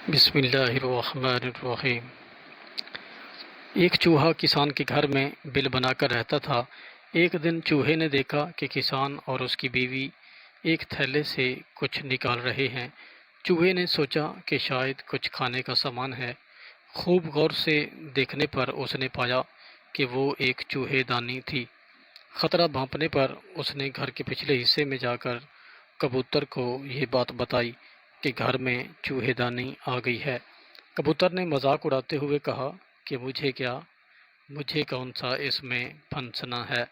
بسم اللہ الرحمن الرحیم۔ ایک چوہا کسان کے گھر میں بل بنا کر رہتا تھا۔ ایک دن چوہے نے دیکھا کہ کسان اور اس کی بیوی ایک تھیلے سے کچھ نکال رہے ہیں۔ چوہے نے سوچا کہ شاید کچھ کھانے کا سامان ہے۔ خوب غور سے دیکھنے پر اس نے پایا کہ وہ ایک چوہے دانی تھی۔ خطرہ بھانپنے پر اس نے گھر کے پچھلے حصے میں جا کر کبوتر کو یہ بات بتائی کہ گھر میں چوہے دانی آ گئی ہے۔ کبوتر نے مذاق اڑاتے ہوئے کہا کہ مجھے کون سا اس میں پھنسنا ہے۔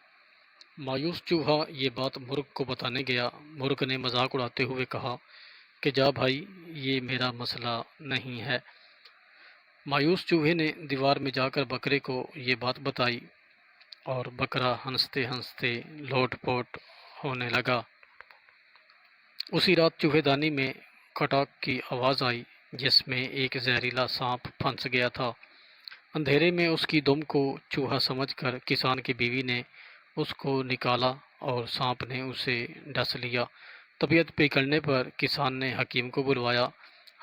مایوس چوہا یہ بات مرغ کو بتانے گیا۔ مرغ نے مذاق اڑاتے ہوئے کہا کہ جا بھائی، یہ میرا مسئلہ نہیں ہے۔ مایوس چوہے نے دیوار میں جا کر بکرے کو یہ بات بتائی اور بکرا ہنستے ہنستے لوٹ پوٹ ہونے لگا۔ اسی رات چوہے دانی میں کھٹاک کی آواز آئی جس میں ایک زہریلا سانپ پھنس گیا تھا۔ اندھیرے میں اس کی دم کو چوہا سمجھ کر کسان کی بیوی نے اس کو نکالا اور سانپ نے اسے ڈس لیا۔ طبیعت بگڑنے پر کسان نے حکیم کو بلوایا۔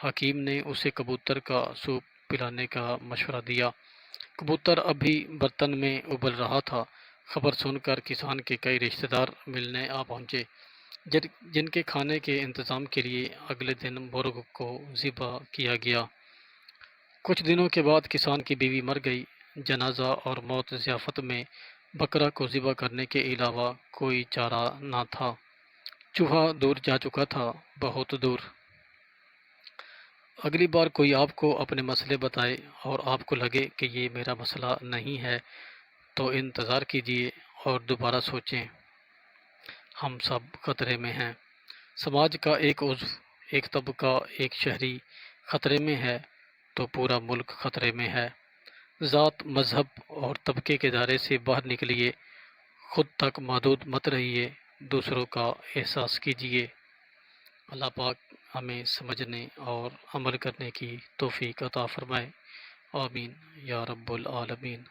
حکیم نے اسے کبوتر کا سوپ پلانے کا مشورہ دیا۔ کبوتر ابھی برتن میں ابل رہا تھا۔ خبر سن کر کسان کے کئی رشتہ دار ملنے آ پہنچے، جن کے کھانے کے انتظام کے لیے اگلے دن مرغ کو ذبح کیا گیا۔ کچھ دنوں کے بعد کسان کی بیوی مر گئی۔ جنازہ اور موت ضیافت میں بکرا کو ذبح کرنے کے علاوہ کوئی چارہ نہ تھا۔ چوہا دور جا چکا تھا، بہت دور۔ اگلی بار کوئی آپ کو اپنے مسئلے بتائے اور آپ کو لگے کہ یہ میرا مسئلہ نہیں ہے تو انتظار کیجیے اور دوبارہ سوچیں۔ ہم سب خطرے میں ہیں۔ سماج کا ایک عضو، ایک طبقہ، ایک شہری خطرے میں ہے تو پورا ملک خطرے میں ہے۔ ذات، مذہب اور طبقے کے دائرے سے باہر نکلیے، خود تک محدود مت رہیے، دوسروں کا احساس کیجیے۔ اللہ پاک ہمیں سمجھنے اور عمل کرنے کی توفیق عطا فرمائے۔ آمین یا رب العالمین۔